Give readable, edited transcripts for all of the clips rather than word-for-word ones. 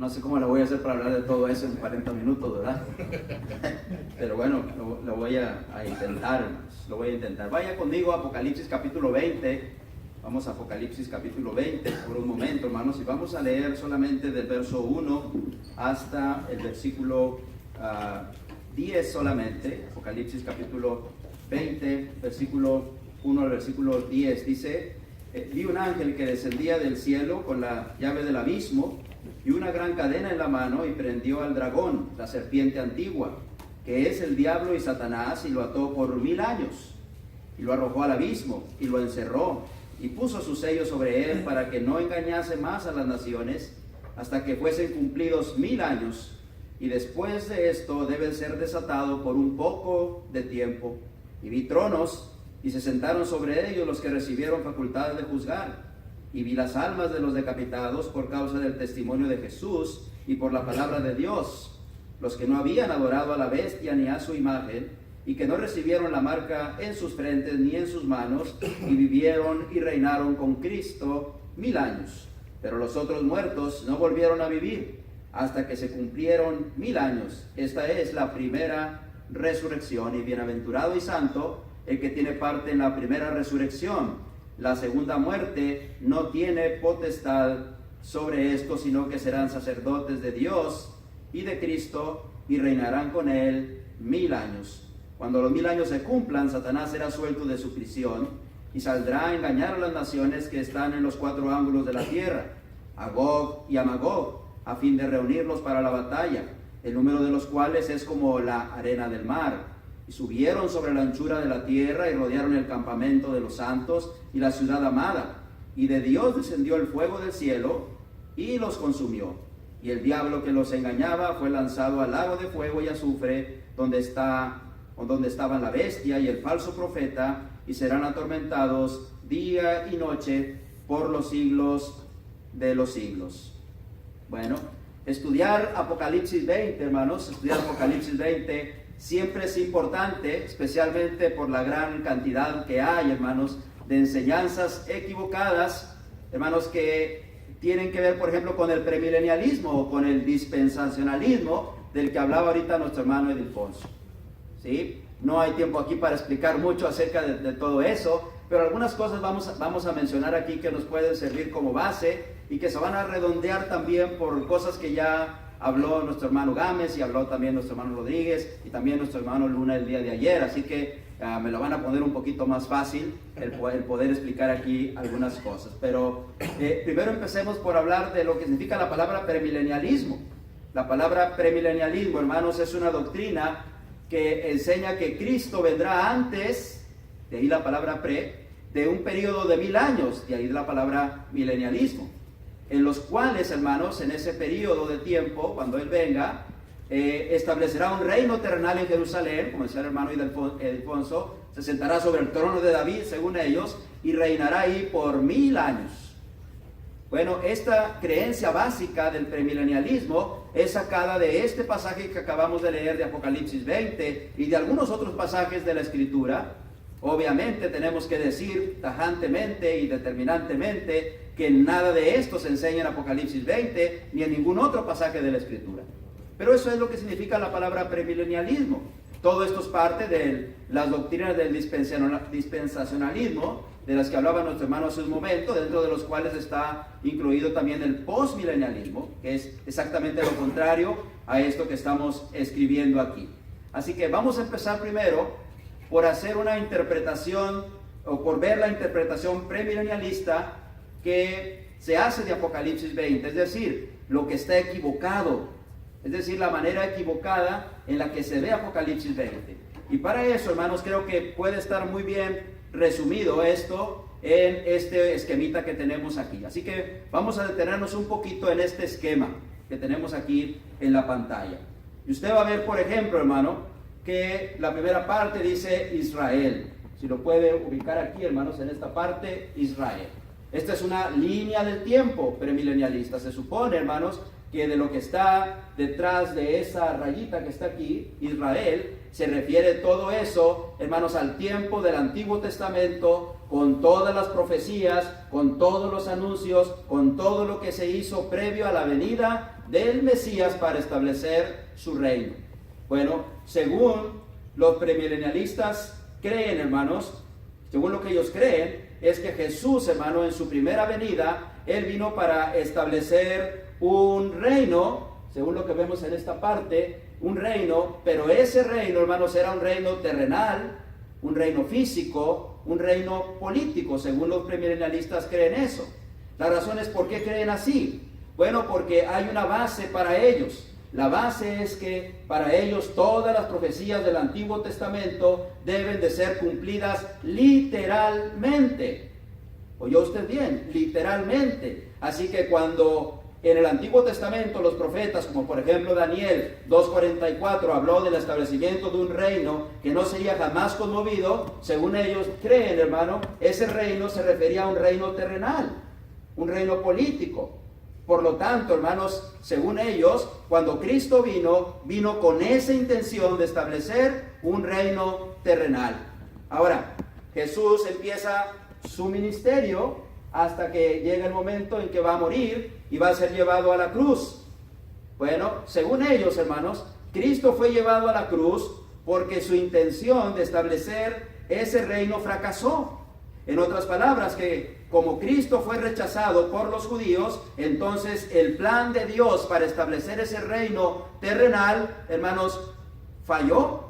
no sé cómo lo voy a hacer para hablar de todo eso en 40 minutos, ¿verdad? Pero bueno, lo voy a intentar, hermanos, lo voy a intentar. Vaya conmigo a Apocalipsis capítulo 20, vamos a Apocalipsis capítulo 20 por un momento, hermanos, y vamos a leer solamente del verso 1 hasta el versículo 10 solamente. Apocalipsis capítulo 20, versículo 1 al versículo 10, dice: vi un ángel que descendía del cielo con la llave del abismo y una gran cadena en la mano, y prendió al dragón, la serpiente antigua, que es el diablo y Satanás, y lo ató por 1000 años, y lo arrojó al abismo, y lo encerró, y puso su sello sobre él, para que no engañase más a las naciones, hasta que fuesen cumplidos 1000 años, y después de esto debe ser desatado por un poco de tiempo. Y vi tronos, y se sentaron sobre ellos los que recibieron facultad de juzgar. Y vi las almas de los decapitados por causa del testimonio de Jesús y por la palabra de Dios, los que no habían adorado a la bestia ni a su imagen, y que no recibieron la marca en sus frentes ni en sus manos, y vivieron y reinaron con Cristo 1000 años. Pero los otros muertos no volvieron a vivir hasta que se cumplieron 1000 años. Esta es la primera resurrección, y bienaventurado y santo el que tiene parte en la primera resurrección. La segunda muerte no tiene potestad sobre esto, sino que serán sacerdotes de Dios y de Cristo, y reinarán con él 1000 años. Cuando los 1000 años se cumplan, Satanás será suelto de su prisión y saldrá a engañar a las naciones que están en los 4 ángulos de la tierra, a Gog y a Magog, a fin de reunirlos para la batalla, el número de los cuales es como la arena del mar. Y subieron sobre la anchura de la tierra y rodearon el campamento de los santos y la ciudad amada. Y de Dios descendió el fuego del cielo y los consumió. Y el diablo que los engañaba fue lanzado al lago de fuego y azufre, donde estaban la bestia y el falso profeta, y serán atormentados día y noche por los siglos de los siglos. Bueno, estudiar Apocalipsis 20, hermanos, estudiar Apocalipsis 20 siempre es importante, especialmente por la gran cantidad que hay, hermanos, de enseñanzas equivocadas, hermanos, que tienen que ver, por ejemplo, con el premilenialismo o con el dispensacionalismo del que hablaba ahorita nuestro hermano Edilfonso. ¿Sí? No hay tiempo aquí para explicar mucho acerca de todo eso, pero algunas cosas vamos a mencionar aquí que nos pueden servir como base y que se van a redondear también por cosas que ya habló nuestro hermano Gámez y habló también nuestro hermano Rodríguez y también nuestro hermano Luna el día de ayer. Así que me lo van a poner un poquito más fácil el poder explicar aquí algunas cosas. Pero primero empecemos por hablar de lo que significa la palabra premilenialismo. La palabra premilenialismo, hermanos, es una doctrina que enseña que Cristo vendrá antes, de ahí la palabra pre, de un periodo de 1000 años, de ahí la palabra milenialismo, en los cuales, hermanos, en ese periodo de tiempo, cuando Él venga, establecerá un reino terrenal en Jerusalén, como decía el hermano Ildefonso, se sentará sobre el trono de David, según ellos, y reinará ahí por 1000 años. Bueno, esta creencia básica del premilenialismo es sacada de este pasaje que acabamos de leer de Apocalipsis 20 y de algunos otros pasajes de la Escritura. Obviamente tenemos que decir tajantemente y determinantemente que nada de esto se enseña en Apocalipsis 20 ni en ningún otro pasaje de la Escritura. Pero eso es lo que significa la palabra premilenialismo. Todo esto es parte de las doctrinas del dispensacionalismo, de las que hablaba nuestro hermano hace un momento, dentro de los cuales está incluido también el postmilenialismo, que es exactamente lo contrario a esto que estamos escribiendo aquí. Así que vamos a empezar primero por hacer una interpretación, o por ver la interpretación premilenialista que se hace de Apocalipsis 20, es decir, lo que está equivocado, es decir, la manera equivocada en la que se ve Apocalipsis 20. Y para eso, hermanos, creo que puede estar muy bien resumido esto en este esquemita que tenemos aquí. Así que vamos a detenernos un poquito en este esquema que tenemos aquí en la pantalla. Y usted va a ver, por ejemplo, hermano, que la primera parte dice Israel. Si lo puede ubicar aquí, hermanos, en esta parte, Israel. Esta es una línea del tiempo premilenialista. Se supone, hermanos, que de lo que está detrás de esa rayita que está aquí, Israel, se refiere todo eso, hermanos, al tiempo del Antiguo Testamento, con todas las profecías, con todos los anuncios, con todo lo que se hizo previo a la venida del Mesías para establecer su reino. Bueno, según los premilenialistas creen, hermanos, según lo que ellos creen, es que Jesús, hermano, en su primera venida, Él vino para establecer un reino, según lo que vemos en esta parte, un reino, pero ese reino, hermanos, era un reino terrenal, un reino físico, un reino político, según los premilenialistas creen eso. La razón es por qué creen así. Bueno, porque hay una base para ellos. La base es que para ellos todas las profecías del Antiguo Testamento deben de ser cumplidas literalmente. ¿Oyó usted bien? Literalmente. Así que cuando en el Antiguo Testamento los profetas, como por ejemplo Daniel 2:44, habló del establecimiento de un reino que no sería jamás conmovido, según ellos creen, hermano, ese reino se refería a un reino terrenal, un reino político. Por lo tanto, hermanos, según ellos, cuando Cristo vino con esa intención de establecer un reino terrenal. Ahora, Jesús empieza su ministerio hasta que llega el momento en que va a morir y va a ser llevado a la cruz. Bueno, según ellos, hermanos, Cristo fue llevado a la cruz porque su intención de establecer ese reino fracasó. En otras palabras, que como Cristo fue rechazado por los judíos, entonces el plan de Dios para establecer ese reino terrenal, hermanos, falló.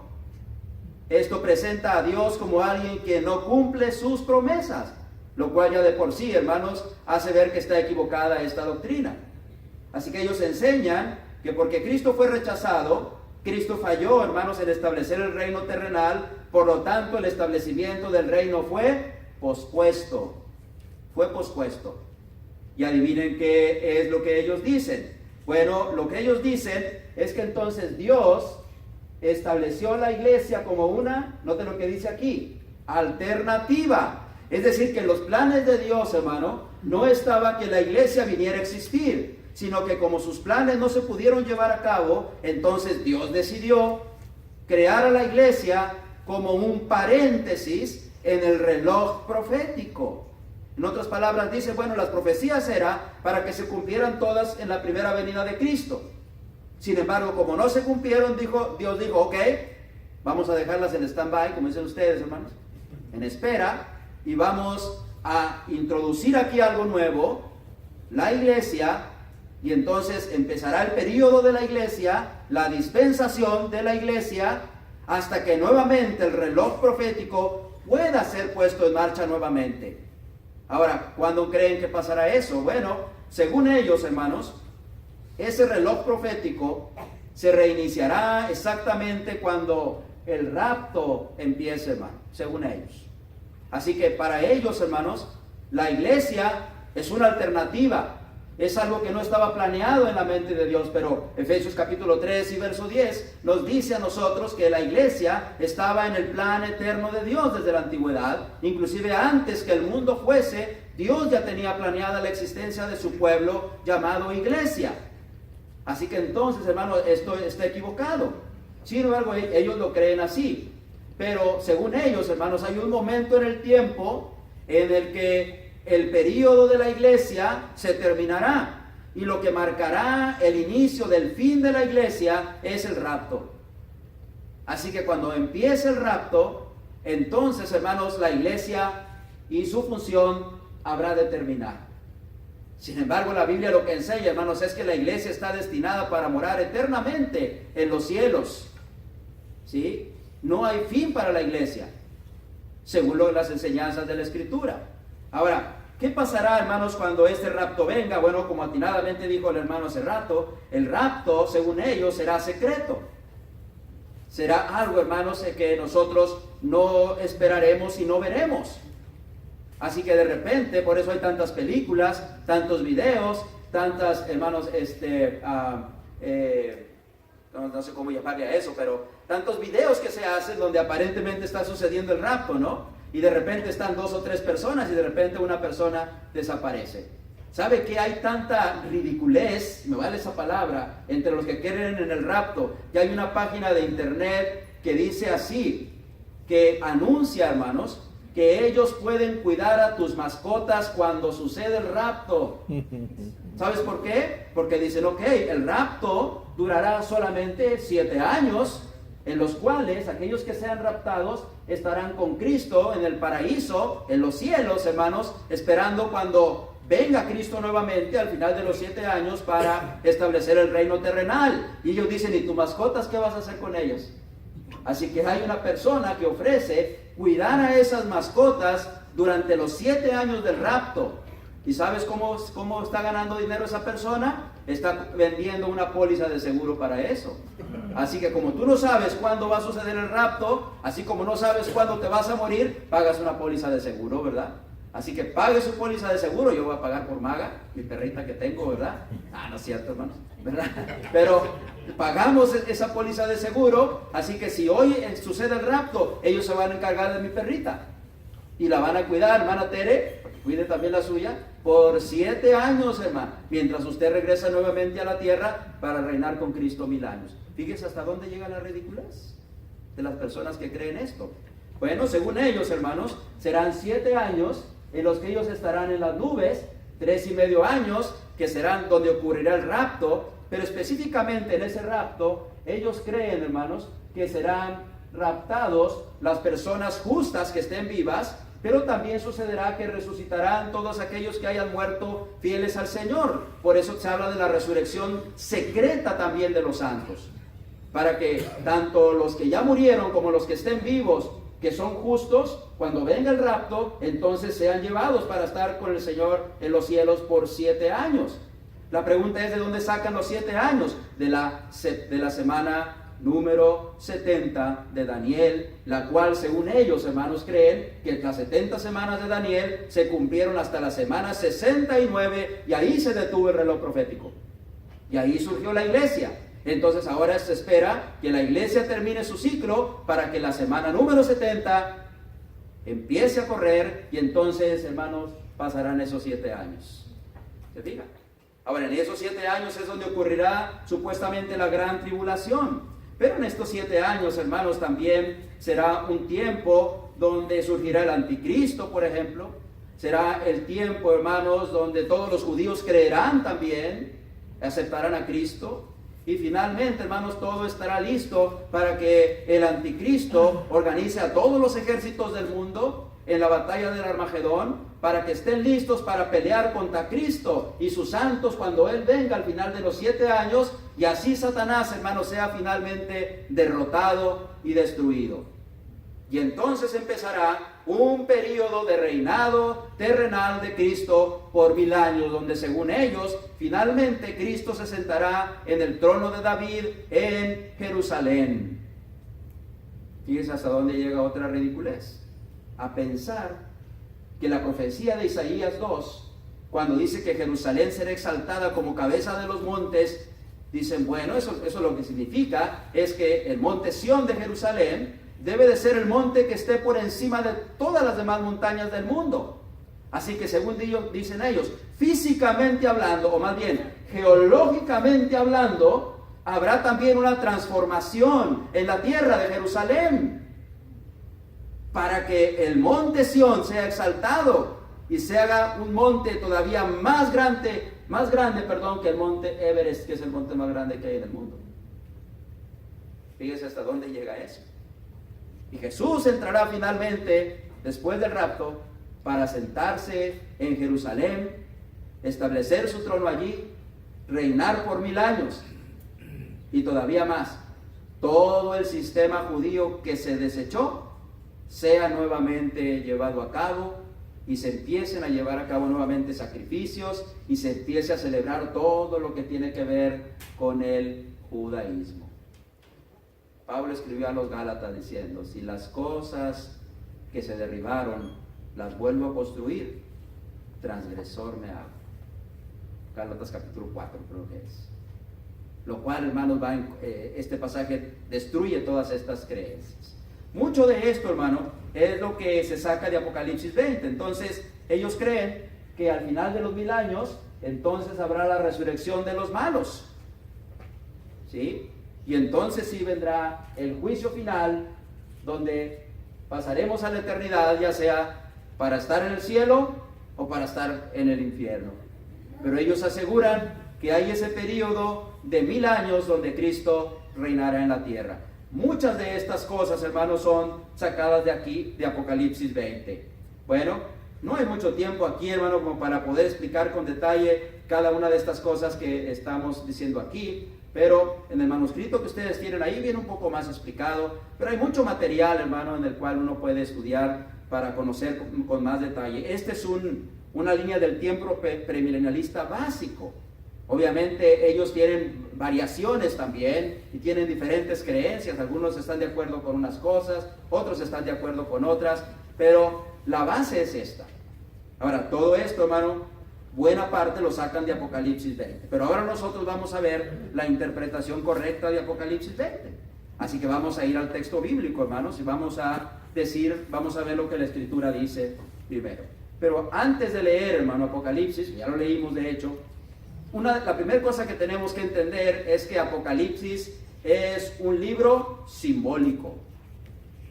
Esto presenta a Dios como alguien que no cumple sus promesas, lo cual ya de por sí, hermanos, hace ver que está equivocada esta doctrina. Así que ellos enseñan que porque Cristo fue rechazado, Cristo falló, hermanos, en establecer el reino terrenal, por lo tanto el establecimiento del reino fue pospuesto. Fue pospuesto. Y adivinen qué es lo que ellos dicen. Bueno, lo que ellos dicen es que entonces Dios estableció la iglesia como una, noten lo que dice aquí, alternativa. Es decir, que en los planes de Dios, hermano, no estaba que la iglesia viniera a existir, sino que como sus planes no se pudieron llevar a cabo, entonces Dios decidió crear a la iglesia como un paréntesis en el reloj profético. En otras palabras, dice, bueno, las profecías eran para que se cumplieran todas en la primera venida de Cristo. Sin embargo, como no se cumplieron, Dios dijo, ok, vamos a dejarlas en stand-by, como dicen ustedes, hermanos, en espera, y vamos a introducir aquí algo nuevo, la iglesia, y entonces empezará el periodo de la iglesia, la dispensación de la iglesia, hasta que nuevamente el reloj profético pueda ser puesto en marcha nuevamente. Ahora, ¿cuándo creen que pasará eso? Bueno, según ellos, hermanos, ese reloj profético se reiniciará exactamente cuando el rapto empiece, hermano, según ellos. Así que para ellos, hermanos, la iglesia es una alternativa. Es algo que no estaba planeado en la mente de Dios, pero Efesios capítulo 3 y verso 10 nos dice a nosotros que la iglesia estaba en el plan eterno de Dios desde la antigüedad. Inclusive antes que el mundo fuese, Dios ya tenía planeada la existencia de su pueblo llamado iglesia. Así que entonces, hermano, esto está equivocado. Sin embargo, ellos lo creen así. Pero según ellos, hermanos, hay un momento en el tiempo en el que el período de la iglesia se terminará. Y lo que marcará el inicio del fin de la iglesia es el rapto. Así que cuando empiece el rapto, entonces, hermanos, la iglesia y su función habrá de terminar. Sin embargo, la Biblia lo que enseña, hermanos, es que la iglesia está destinada para morar eternamente en los cielos. ¿Sí? No hay fin para la iglesia, según las enseñanzas de la Escritura. Ahora, ¿qué pasará, hermanos, cuando este rapto venga? Bueno, como atinadamente dijo el hermano hace rato, el rapto, según ellos, será secreto. Será algo, hermanos, que nosotros no esperaremos y no veremos. Así que de repente, por eso hay tantas películas, tantos videos, tantas, hermanos, no sé cómo llamarle a eso, pero tantos videos que se hacen donde aparentemente está sucediendo el rapto, ¿no? Y de repente están 2 o 3 personas y de repente una persona desaparece. ¿Sabe que hay tanta ridiculez, me vale esa palabra, entre los que creen en el rapto? Ya hay una página de internet que dice así, que anuncia, hermanos, que ellos pueden cuidar a tus mascotas cuando sucede el rapto. ¿Sabes por qué? Porque dicen, ok, el rapto durará solamente 7 años, en los cuales aquellos que sean raptados estarán con Cristo en el paraíso, en los cielos, hermanos, esperando cuando venga Cristo nuevamente al final de los 7 años para establecer el reino terrenal. Y ellos dicen, ¿y tus mascotas qué vas a hacer con ellas? Así que hay una persona que ofrece cuidar a esas mascotas durante los 7 años del rapto. ¿Y sabes cómo está ganando dinero esa persona? Está vendiendo una póliza de seguro para eso. Así que como tú no sabes cuándo va a suceder el rapto, así como no sabes cuándo te vas a morir, pagas una póliza de seguro, ¿verdad? Así que pague su póliza de seguro. Yo voy a pagar por Maga, mi perrita que tengo, ¿verdad? No es cierto, hermanos, ¿verdad? Pero pagamos esa póliza de seguro, así que si hoy sucede el rapto, ellos se van a encargar de mi perrita y la van a cuidar, hermana Tere, cuide también la suya, por 7 años, hermano, mientras usted regresa nuevamente a la tierra para reinar con Cristo 1000 años. Fíjese hasta dónde llega la ridiculez de las personas que creen esto. Bueno, según ellos, hermanos, serán 7 años en los que ellos estarán en las nubes, 3,5 años que serán donde ocurrirá el rapto, pero específicamente en ese rapto, ellos creen, hermanos, que serán raptados las personas justas que estén vivas, pero también sucederá que resucitarán todos aquellos que hayan muerto fieles al Señor. Por eso se habla de la resurrección secreta también de los santos, para que tanto los que ya murieron como los que estén vivos, que son justos, cuando venga el rapto, entonces sean llevados para estar con el Señor en los cielos por 7 años. La pregunta es, ¿de dónde sacan los 7 años? De la semana número 70 de Daniel, la cual según ellos, hermanos, creen que las 70 semanas de Daniel se cumplieron hasta la semana 69 y ahí se detuvo el reloj profético. Y ahí surgió la iglesia. Entonces ahora se espera que la iglesia termine su ciclo para que la semana número 70 empiece a correr y entonces, hermanos, pasarán esos 7 años. ¿Se fijan? Ahora, en esos 7 años es donde ocurrirá supuestamente la gran tribulación. Pero en estos 7 años, hermanos, también será un tiempo donde surgirá el anticristo, por ejemplo. Será el tiempo, hermanos, donde todos los judíos creerán también, aceptarán a Cristo. Y finalmente, hermanos, todo estará listo para que el anticristo organice a todos los ejércitos del mundo en la batalla del Armagedón, para que estén listos para pelear contra Cristo y sus santos cuando Él venga al final de los 7 años, y así Satanás, hermanos, sea finalmente derrotado y destruido. Y entonces empezará un periodo de reinado terrenal de Cristo por 1000 años, donde según ellos, finalmente Cristo se sentará en el trono de David en Jerusalén. Fíjense hasta dónde llega otra ridiculez. A pensar que la profecía de Isaías 2, cuando dice que Jerusalén será exaltada como cabeza de los montes, dicen, bueno, eso lo que significa es que el monte Sión de Jerusalén debe de ser el monte que esté por encima de todas las demás montañas del mundo. Así que según dicen ellos, físicamente hablando, o más bien geológicamente hablando, habrá también una transformación en la tierra de Jerusalén, para que el monte Sión sea exaltado y se haga un monte todavía más grande, que el monte Everest, que es el monte más grande que hay en el mundo. Fíjese hasta dónde llega eso. Y Jesús entrará finalmente, después del rapto, para sentarse en Jerusalén, establecer su trono allí, reinar por 1000 años y todavía más. Todo el sistema judío que se desechó sea nuevamente llevado a cabo y se empiecen a llevar a cabo nuevamente sacrificios y se empiece a celebrar todo lo que tiene que ver con el judaísmo. Pablo escribió a los Gálatas diciendo, si las cosas que se derribaron las vuelvo a construir, transgresor me hago. Gálatas capítulo 4 creo que es. Lo cual, hermanos, este pasaje destruye todas estas creencias. Mucho de esto, hermano, es lo que se saca de Apocalipsis 20. Entonces, ellos creen que al final de los 1000 años, entonces habrá la resurrección de los malos. ¿Sí? Y entonces sí vendrá el juicio final, donde pasaremos a la eternidad, ya sea para estar en el cielo o para estar en el infierno. Pero ellos aseguran que hay ese periodo de 1000 años donde Cristo reinará en la tierra. Muchas de estas cosas, hermanos, son sacadas de aquí, de Apocalipsis 20. Bueno, no hay mucho tiempo aquí, hermano, como para poder explicar con detalle cada una de estas cosas que estamos diciendo aquí, pero en el manuscrito que ustedes tienen ahí viene un poco más explicado, pero hay mucho material, hermano, en el cual uno puede estudiar para conocer con más detalle. Este es una línea del tiempo premilenialista básico. Obviamente ellos tienen variaciones también y tienen diferentes creencias. Algunos están de acuerdo con unas cosas, otros están de acuerdo con otras, pero la base es esta. Ahora, todo esto, hermano, buena parte lo sacan de Apocalipsis 20. Pero ahora nosotros vamos a ver la interpretación correcta de Apocalipsis 20. Así que vamos a ir al texto bíblico, hermanos, y vamos a ver lo que la Escritura dice primero. Pero antes de leer, hermano, Apocalipsis, ya lo leímos de hecho, la primera cosa que tenemos que entender es que Apocalipsis es un libro simbólico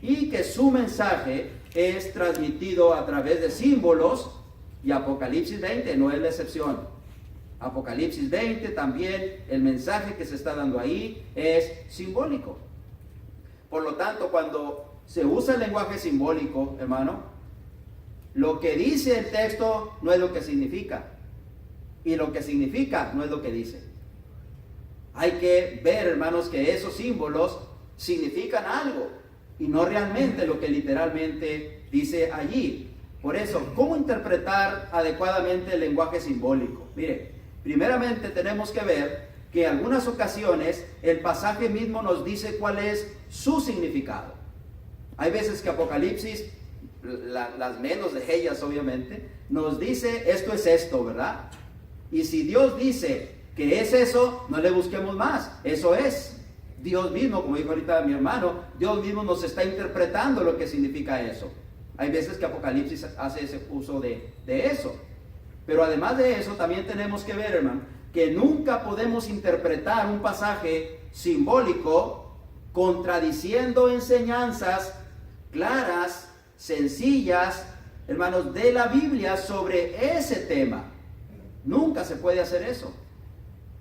y que su mensaje es transmitido a través de símbolos, y Apocalipsis 20 no es la excepción. Apocalipsis 20 también, el mensaje que se está dando ahí es simbólico. Por lo tanto, cuando se usa el lenguaje simbólico, hermano, lo que dice el texto no es lo que significa, y lo que significa no es lo que dice. Hay que ver, hermanos, que esos símbolos significan algo y no realmente lo que literalmente dice allí. Por eso, ¿cómo interpretar adecuadamente el lenguaje simbólico? Mire, primeramente tenemos que ver que en algunas ocasiones el pasaje mismo nos dice cuál es su significado. Hay veces que Apocalipsis, las menos de ellas obviamente, nos dice esto es esto, ¿verdad? Y si Dios dice que es eso, no le busquemos más, eso es. Dios mismo, como dijo ahorita mi hermano, Dios mismo nos está interpretando lo que significa eso. Hay veces que Apocalipsis hace ese uso de eso. Pero además de eso, también tenemos que ver, hermano, que nunca podemos interpretar un pasaje simbólico contradiciendo enseñanzas claras, sencillas, hermanos, de la Biblia sobre ese tema. Nunca se puede hacer eso.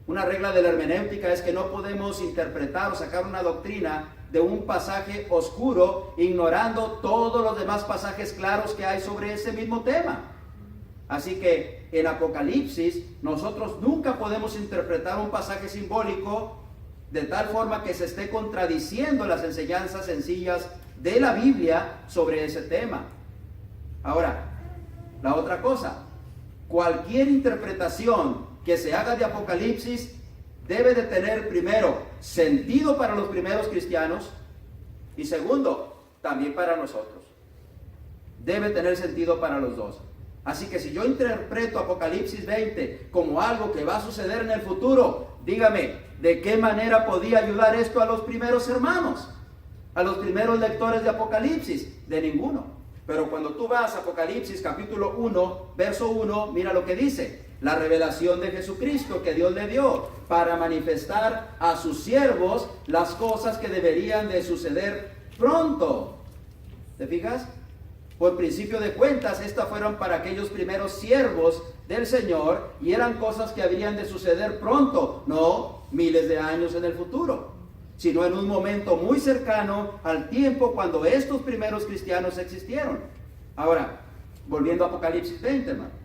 Una regla de la hermenéutica es que no podemos interpretar o sacar una doctrina de un pasaje oscuro ignorando todos los demás pasajes claros que hay sobre ese mismo tema. Así que en Apocalipsis nosotros nunca podemos interpretar un pasaje simbólico de tal forma que se esté contradiciendo las enseñanzas sencillas de la Biblia sobre ese tema. Ahora, la otra cosa, cualquier interpretación que se haga de Apocalipsis debe de tener primero sentido para los primeros cristianos y segundo, también para nosotros. Debe tener sentido para los dos. Así que si yo interpreto Apocalipsis 20 como algo que va a suceder en el futuro, dígame, ¿de qué manera podía ayudar esto a los primeros hermanos? A los primeros lectores de Apocalipsis, de ninguno. Pero cuando tú vas a Apocalipsis capítulo 1, verso 1, mira lo que dice. La revelación de Jesucristo que Dios le dio para manifestar a sus siervos las cosas que deberían de suceder pronto. ¿Te fijas? Por principio de cuentas, estas fueron para aquellos primeros siervos del Señor y eran cosas que habrían de suceder pronto, no miles de años en el futuro, sino en un momento muy cercano al tiempo cuando estos primeros cristianos existieron. Ahora, volviendo a Apocalipsis 20, hermano.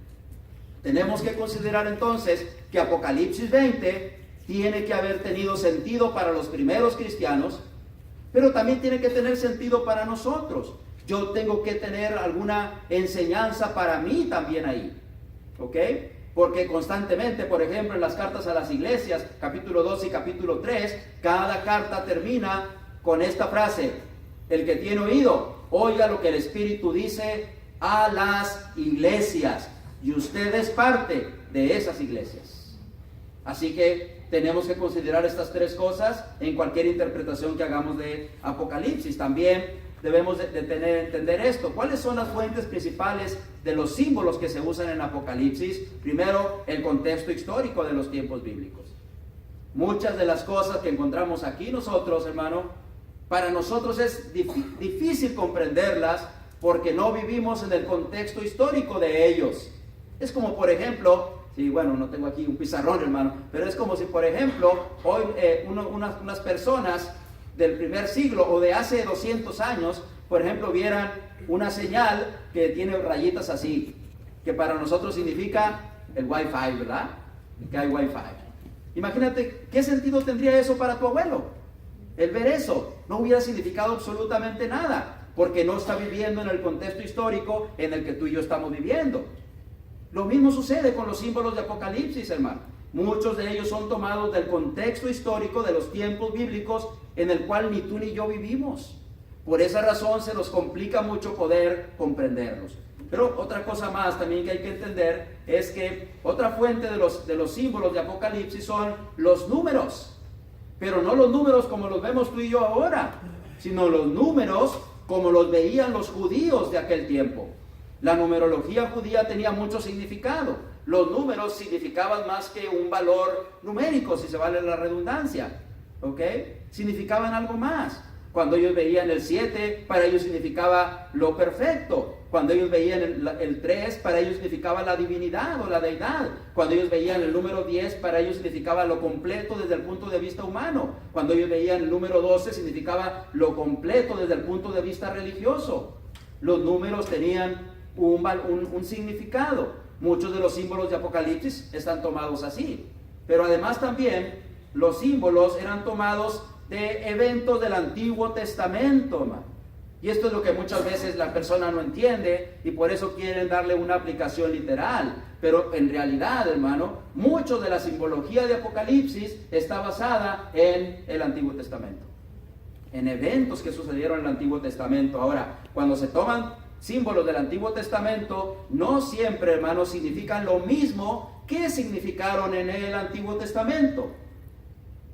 Tenemos que considerar entonces que Apocalipsis 20 tiene que haber tenido sentido para los primeros cristianos, pero también tiene que tener sentido para nosotros. Yo tengo que tener alguna enseñanza para mí también ahí, ¿ok? Porque constantemente, por ejemplo, en las cartas a las iglesias, capítulo 2 y capítulo 3, cada carta termina con esta frase: el que tiene oído, oiga lo que el Espíritu dice a las iglesias. Y usted es parte de esas iglesias. Así que tenemos que considerar estas tres cosas en cualquier interpretación que hagamos de Apocalipsis. También debemos de entender esto. ¿Cuáles son las fuentes principales de los símbolos que se usan en Apocalipsis? Primero, el contexto histórico de los tiempos bíblicos. Muchas de las cosas que encontramos aquí nosotros, hermano, para nosotros es difícil comprenderlas porque no vivimos en el contexto histórico de ellos. Es como, por ejemplo, sí, bueno, no tengo aquí un pizarrón, hermano, pero es como si, por ejemplo, hoy unas personas del primer siglo o de hace 200 años, por ejemplo, vieran una señal que tiene rayitas así, que para nosotros significa el Wi-Fi, ¿verdad? Que hay Wi-Fi. Imagínate, ¿qué sentido tendría eso para tu abuelo? El ver eso no hubiera significado absolutamente nada, porque no está viviendo en el contexto histórico en el que tú y yo estamos viviendo. Lo mismo sucede con los símbolos de Apocalipsis, hermano. Muchos de ellos son tomados del contexto histórico de los tiempos bíblicos en el cual ni tú ni yo vivimos. Por esa razón se nos complica mucho poder comprenderlos. Pero otra cosa más también que hay que entender es que otra fuente de los símbolos de Apocalipsis son los números. Pero no los números como los vemos tú y yo ahora, sino los números como los veían los judíos de aquel tiempo. La numerología judía tenía mucho significado. Los números significaban más que un valor numérico, si se vale la redundancia. ¿Ok? Significaban algo más. Cuando ellos veían el 7, para ellos significaba lo perfecto. Cuando ellos veían el 3, para ellos significaba la divinidad o la deidad. Cuando ellos veían el número 10, para ellos significaba lo completo desde el punto de vista humano. Cuando ellos veían el número 12, significaba lo completo desde el punto de vista religioso. Los números tenían un significado. Muchos de los símbolos de Apocalipsis están tomados así. Pero además también los símbolos eran tomados de eventos del Antiguo Testamento, hermano. Y esto es lo que muchas veces la persona no entiende y por eso quieren darle una aplicación literal. Pero en realidad, hermano, mucho de la simbología de Apocalipsis está basada en el Antiguo Testamento, en eventos que sucedieron en el Antiguo Testamento. Ahora, cuando se toman símbolos del Antiguo Testamento, no siempre, hermano, significan lo mismo que significaron en el Antiguo Testamento.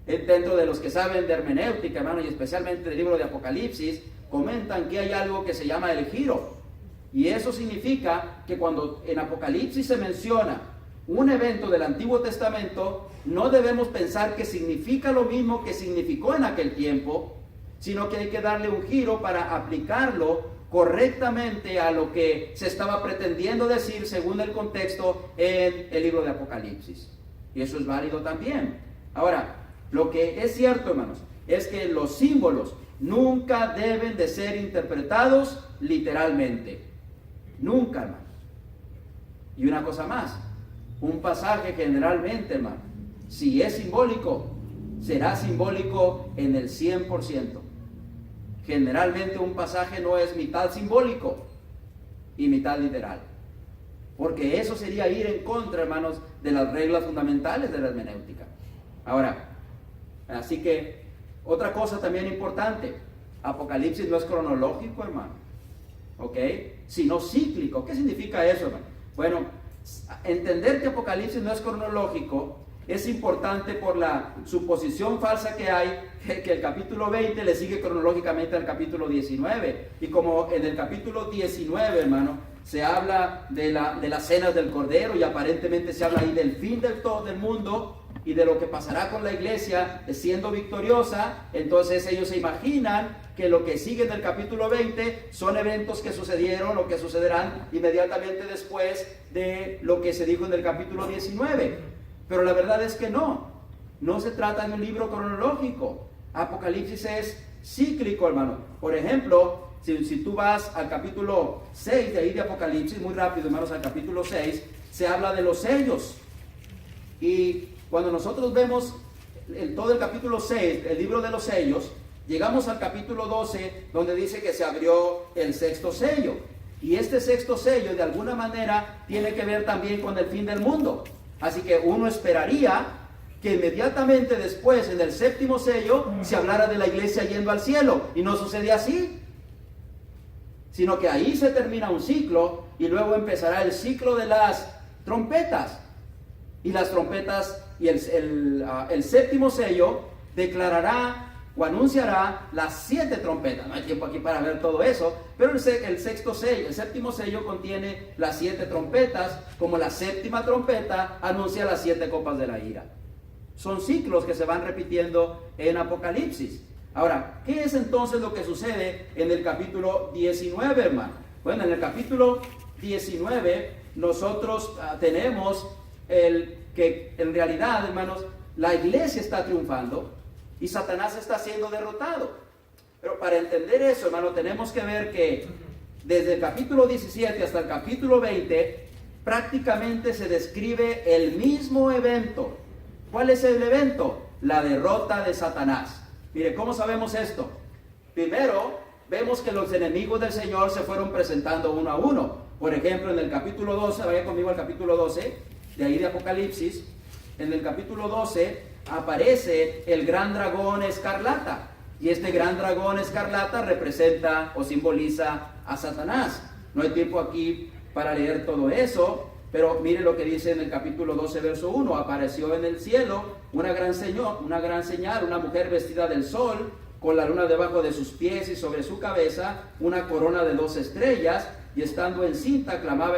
Dentro de los que saben de hermenéutica, hermano, y especialmente del libro de Apocalipsis, comentan que hay algo que se llama el giro. Y eso significa que cuando en Apocalipsis se menciona un evento del Antiguo Testamento, no debemos pensar que significa lo mismo que significó en aquel tiempo, sino que hay que darle un giro para aplicarlo correctamente a lo que se estaba pretendiendo decir según el contexto en el libro de Apocalipsis. Y eso es válido también. Ahora, lo que es cierto, hermanos, es que los símbolos nunca deben de ser interpretados literalmente. Nunca, hermanos. Y una cosa más, un pasaje generalmente, hermano, si es simbólico, será simbólico en el 100%. Generalmente un pasaje no es mitad simbólico y mitad literal. Porque eso sería ir en contra, hermanos, de las reglas fundamentales de la hermenéutica. Ahora, así que, otra cosa también importante, Apocalipsis no es cronológico, hermano, ¿ok? Sino cíclico. ¿Qué significa eso, hermano? Bueno, entender que Apocalipsis no es cronológico es importante por la suposición falsa que hay, que el capítulo 20 le sigue cronológicamente al capítulo 19. Y como en el capítulo 19, hermano, se habla de las cenas del Cordero y aparentemente se habla ahí del fin del mundo, y de lo que pasará con la iglesia siendo victoriosa, entonces ellos se imaginan que lo que sigue en el capítulo 20 son eventos que sucedieron o que sucederán inmediatamente después de lo que se dijo en el capítulo 19. Pero la verdad es que no se trata de un libro cronológico. Apocalipsis es cíclico, hermano. Por ejemplo, si tú vas al capítulo 6 de ahí de Apocalipsis, muy rápido, hermanos, al capítulo 6, se habla de los sellos. Y cuando nosotros vemos todo el capítulo 6, el libro de los sellos, llegamos al capítulo 12, donde dice que se abrió el sexto sello. Y este sexto sello, de alguna manera, tiene que ver también con el fin del mundo. Así que uno esperaría que inmediatamente después, en el séptimo sello, se hablara de la iglesia yendo al cielo. Y no sucede así, sino que ahí se termina un ciclo y luego empezará el ciclo de las trompetas. Y las trompetas y el séptimo sello declarará o anunciará las 7 trompetas. No hay tiempo aquí para ver todo eso, pero el sexto sello, el séptimo sello contiene las 7 trompetas, como la séptima trompeta anuncia las 7 copas de la ira. Son ciclos que se van repitiendo en Apocalipsis. Ahora, ¿qué es entonces lo que sucede en el capítulo 19, hermano? Bueno, en el capítulo 19 nosotros tenemos que en realidad, hermanos, la iglesia está triunfando y Satanás está siendo derrotado. Pero para entender eso, hermano, tenemos que ver que desde el capítulo 17 hasta el capítulo 20 prácticamente se describe el mismo evento. ¿Cuál es el evento? La derrota de Satanás. Mire, ¿cómo sabemos esto? Primero, vemos que los enemigos del Señor se fueron presentando uno a uno. Por ejemplo, en el capítulo 12, vaya conmigo al capítulo 12, de ahí de Apocalipsis. En el capítulo 12 aparece el gran dragón escarlata. Y este gran dragón escarlata representa o simboliza a Satanás. No hay tiempo aquí para leer todo eso, pero mire lo que dice en el capítulo 12, verso 1. Apareció en el cielo una gran señal, una mujer vestida del sol, con la luna debajo de sus pies y sobre su cabeza una corona de 2 estrellas, y estando encinta clamaba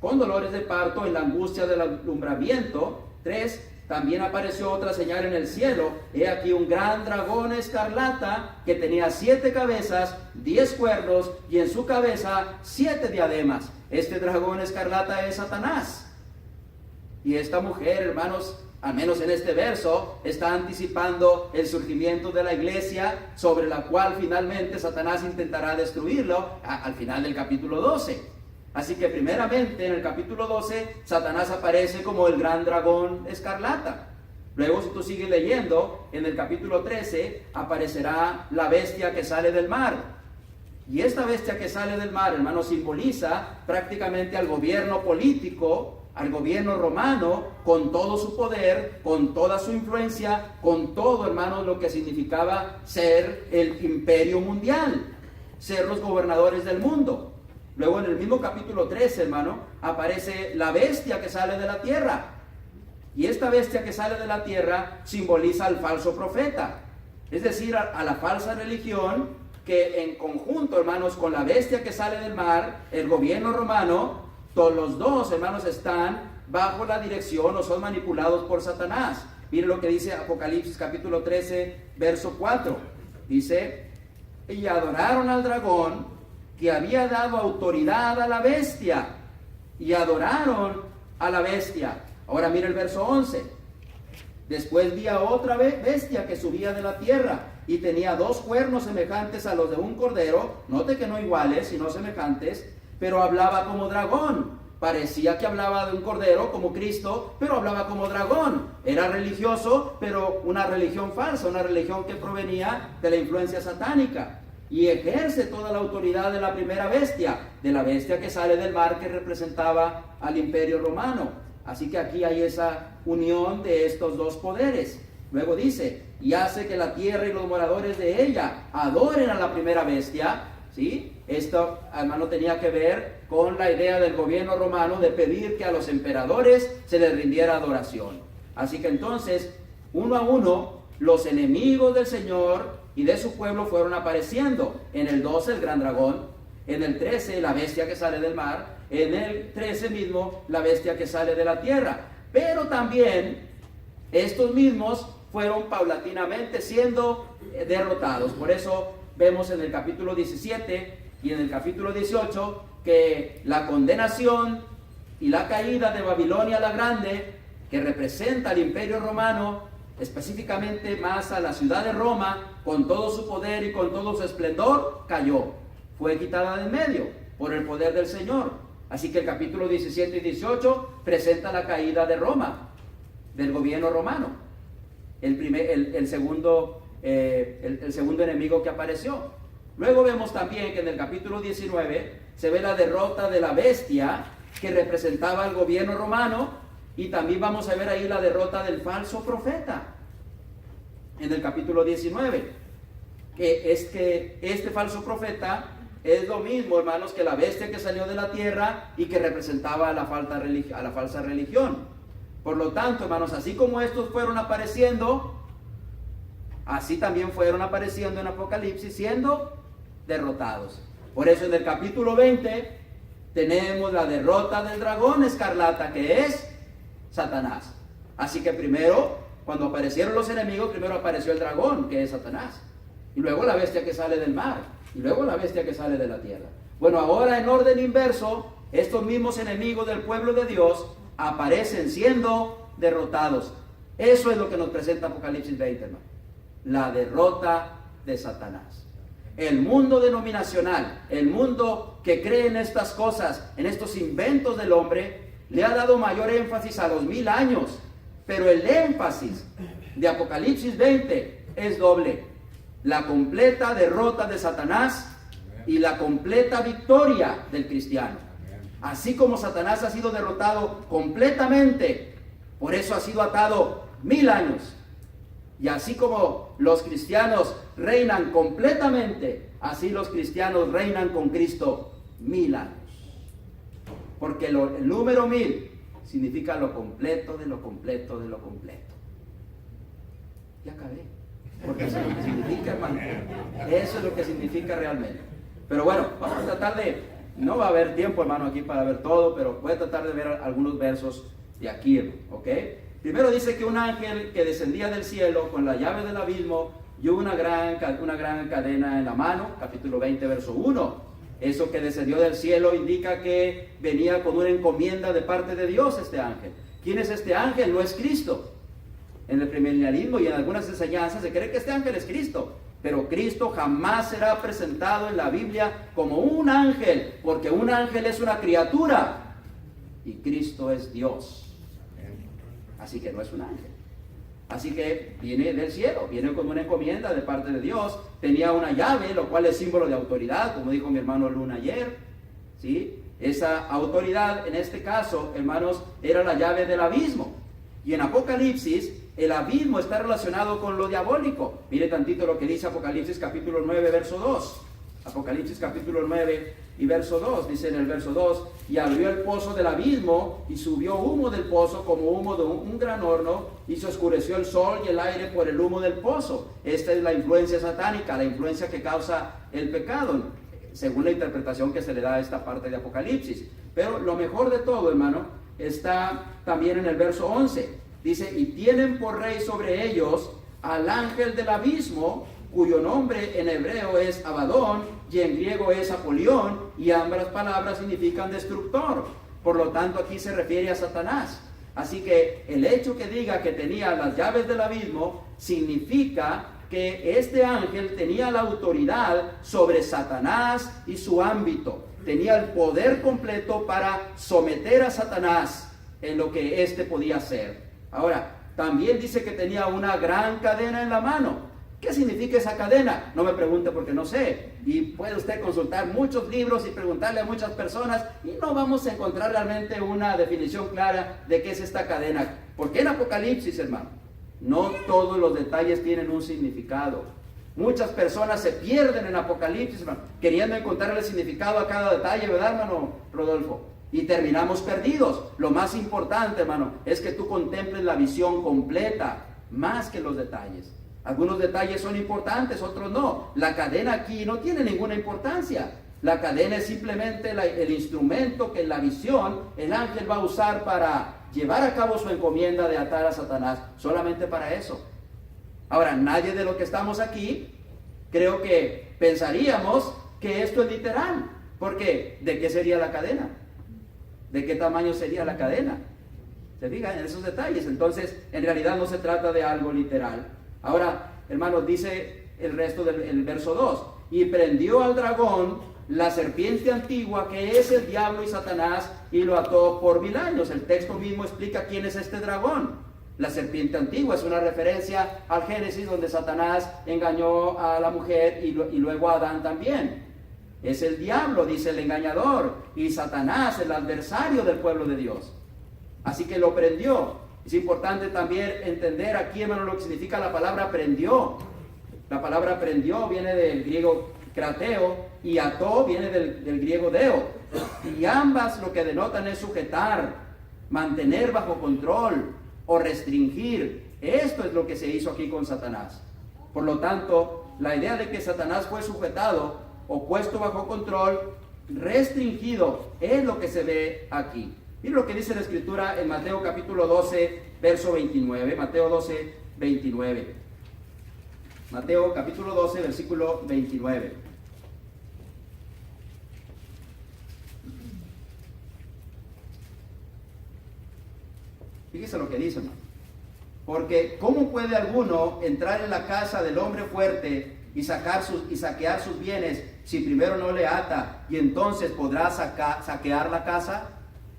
con dolores de parto, en la angustia del alumbramiento. 3. También apareció otra señal en el cielo. He aquí un gran dragón escarlata que tenía 7 cabezas, 10 cuernos, y en su cabeza 7 diademas. Este dragón escarlata es Satanás. Y esta mujer, hermanos, al menos en este verso, está anticipando el surgimiento de la iglesia, sobre la cual finalmente Satanás intentará destruirlo al final del capítulo 12. Así que primeramente en el capítulo 12, Satanás aparece como el gran dragón escarlata. Luego, si tú sigues leyendo, en el capítulo 13 aparecerá la bestia que sale del mar. Y esta bestia que sale del mar, hermano, simboliza prácticamente al gobierno político, al gobierno romano, con todo su poder, con toda su influencia, con todo, hermano, lo que significaba ser el imperio mundial, ser los gobernadores del mundo. Luego en el mismo capítulo 13, hermano, aparece la bestia que sale de la tierra. Y esta bestia que sale de la tierra simboliza al falso profeta. Es decir, a la falsa religión que en conjunto, hermanos, con la bestia que sale del mar, el gobierno romano, todos los dos, hermanos, están bajo la dirección o son manipulados por Satanás. Miren lo que dice Apocalipsis capítulo 13, verso 4. Dice, y adoraron al dragón, que había dado autoridad a la bestia, y adoraron a la bestia. Ahora mira el verso 11. Después vi a otra bestia que subía de la tierra, y tenía 2 cuernos semejantes a los de un cordero. Note que no iguales, sino semejantes, pero hablaba como dragón. Parecía que hablaba de un cordero como Cristo, pero hablaba como dragón. Era religioso, pero una religión falsa, una religión que provenía de la influencia satánica. Y ejerce toda la autoridad de la primera bestia, de la bestia que sale del mar, que representaba al imperio romano. Así que aquí hay esa unión de estos dos poderes. Luego dice, y hace que la tierra y los moradores de ella adoren a la primera bestia. ¿Sí? Esto, hermano, tenía que ver con la idea del gobierno romano de pedir que a los emperadores se les rindiera adoración. Así que entonces, uno a uno, los enemigos del Señor y de su pueblo fueron apareciendo. En el 12 el gran dragón, en el 13 la bestia que sale del mar, en el 13 mismo la bestia que sale de la tierra. Pero también estos mismos fueron paulatinamente siendo derrotados. Por eso vemos en el capítulo 17 y en el capítulo 18 que la condenación y la caída de Babilonia la Grande, que representa al imperio romano, específicamente más a la ciudad de Roma, con todo su poder y con todo su esplendor, cayó. Fue quitada de en medio por el poder del Señor. Así que el capítulo 17 y 18 presenta la caída de Roma, del gobierno romano. El segundo enemigo que apareció. Luego vemos también que en el capítulo 19 se ve la derrota de la bestia que representaba al gobierno romano. Y también vamos a ver ahí la derrota del falso profeta en el capítulo 19. Que es que este falso profeta es lo mismo, hermanos, que la bestia que salió de la tierra y que representaba a la falsa religión. Por lo tanto, hermanos, así como estos fueron apareciendo, así también fueron apareciendo en Apocalipsis siendo derrotados. Por eso en el capítulo 20 tenemos la derrota del dragón escarlata, que es Satanás. Así que primero, cuando aparecieron los enemigos, primero apareció el dragón, que es Satanás. Y luego la bestia que sale del mar. Y luego la bestia que sale de la tierra. Bueno, ahora en orden inverso, estos mismos enemigos del pueblo de Dios aparecen siendo derrotados. Eso es lo que nos presenta Apocalipsis 20, hermano. La derrota de Satanás. El mundo denominacional, el mundo que cree en estas cosas, en estos inventos del hombre, le ha dado mayor énfasis a los 1000 años. Pero el énfasis de Apocalipsis 20 es doble. La completa derrota de Satanás y la completa victoria del cristiano. Así como Satanás ha sido derrotado completamente, por eso ha sido atado 1000 años. Y así como los cristianos reinan completamente, así los cristianos reinan con Cristo 1000 años. Porque el número 1000 significa lo completo de lo completo de lo completo. Ya acabé. Porque eso es lo que significa, hermano. Eso es lo que significa realmente. Pero bueno, vamos a tratar de... No va a haber tiempo, hermano, aquí para ver todo, pero voy a tratar de ver algunos versos de aquí, ¿ok? Primero dice que un ángel que descendía del cielo con la llave del abismo y una gran cadena en la mano, capítulo 20, verso 1. Eso que descendió del cielo indica que venía con una encomienda de parte de Dios este ángel. ¿Quién es este ángel? No es Cristo. En el premilenialismo y en algunas enseñanzas se cree que este ángel es Cristo. Pero Cristo jamás será presentado en la Biblia como un ángel, porque un ángel es una criatura y Cristo es Dios. Así que no es un ángel. Así que viene del cielo, viene con una encomienda de parte de Dios. Tenía una llave, lo cual es símbolo de autoridad, como dijo mi hermano Luna ayer. ¿Sí? Esa autoridad, en este caso, hermanos, era la llave del abismo. Y en Apocalipsis, el abismo está relacionado con lo diabólico. Mire tantito lo que dice Apocalipsis capítulo 9, verso 2. Apocalipsis capítulo 9 y verso 2. Dice en el verso 2, y abrió el pozo del abismo, y subió humo del pozo como humo de un gran horno, y se oscureció el sol y el aire por el humo del pozo. Esta es la influencia satánica, la influencia que causa el pecado, según la interpretación que se le da a esta parte de Apocalipsis. Pero lo mejor de todo, hermano, está también en el verso 11. Dice, y tienen por rey sobre ellos al ángel del abismo, cuyo nombre en hebreo es Abadón y en griego es Apolión, y ambas palabras significan destructor. Por lo tanto, aquí se refiere a Satanás. Así que el hecho que diga que tenía las llaves del abismo significa que este ángel tenía la autoridad sobre Satanás y su ámbito. Tenía el poder completo para someter a Satanás en lo que éste podía hacer. Ahora, también dice que tenía una gran cadena en la mano. ¿Qué significa esa cadena? No me pregunte porque no sé. Y puede usted consultar muchos libros y preguntarle a muchas personas y no vamos a encontrar realmente una definición clara de qué es esta cadena. Porque en Apocalipsis, hermano, no todos los detalles tienen un significado. Muchas personas se pierden en Apocalipsis, hermano, queriendo encontrarle significado a cada detalle, ¿verdad, hermano Rodolfo? Y terminamos perdidos. Lo más importante, hermano, es que tú contemples la visión completa, más que los detalles. Algunos detalles son importantes, otros no. La cadena aquí no tiene ninguna importancia. La cadena es simplemente el instrumento que en la visión el ángel va a usar para llevar a cabo su encomienda de atar a Satanás. Solamente para eso. Ahora, nadie de los que estamos aquí, creo que pensaríamos que esto es literal. Porque, ¿de qué sería la cadena? ¿De qué tamaño sería la cadena? ¿Se fijan en esos detalles? Entonces, en realidad no se trata de algo literal. Ahora, hermanos, dice el resto del verso 2. Y prendió al dragón, la serpiente antigua, que es el diablo y Satanás, y lo ató por 1000 años. El texto mismo explica quién es este dragón. La serpiente antigua es una referencia al Génesis, donde Satanás engañó a la mujer y luego a Adán también. Es el diablo, dice el engañador, y Satanás, el adversario del pueblo de Dios. Así que lo prendió. Es importante también entender aquí, hermano, lo que significa la palabra prendió. La palabra prendió viene del griego krateo y ató viene del griego deo. Y ambas lo que denotan es sujetar, mantener bajo control o restringir. Esto es lo que se hizo aquí con Satanás. Por lo tanto, la idea de que Satanás fue sujetado o puesto bajo control, restringido, es lo que se ve aquí. Mira lo que dice la Escritura en Mateo capítulo 12, verso 29, Mateo 12, 29. Mateo capítulo 12, versículo 29. Fíjese lo que dice, hermano. Porque ¿cómo puede alguno entrar en la casa del hombre fuerte y saquear sus bienes si primero no le ata y entonces podrá saquear la casa?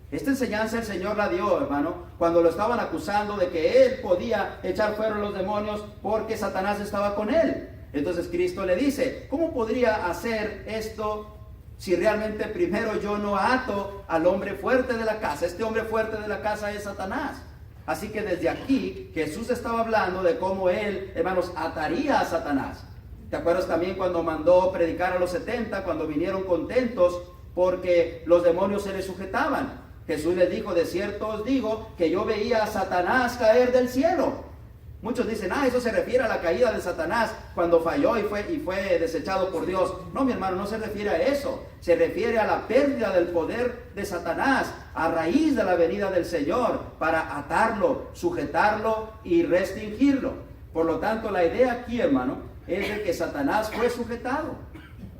Esta enseñanza el Señor la dio, hermano, cuando lo estaban acusando de que él podía echar fuera a los demonios porque Satanás estaba con él. Entonces Cristo le dice, ¿cómo podría hacer esto si realmente primero yo no ato al hombre fuerte de la casa? Este hombre fuerte de la casa es Satanás. Así que desde aquí Jesús estaba hablando de cómo él, hermanos, ataría a Satanás. ¿Te acuerdas también cuando mandó predicar a los 70, cuando vinieron contentos porque los demonios se les sujetaban? Jesús les dijo, de cierto os digo que yo veía a Satanás caer del cielo. Muchos dicen, eso se refiere a la caída de Satanás cuando falló y fue desechado por Dios. No, mi hermano, no se refiere a eso. Se refiere a la pérdida del poder de Satanás a raíz de la venida del Señor para atarlo, sujetarlo y restringirlo. Por lo tanto, la idea aquí, hermano, es de que Satanás fue sujetado,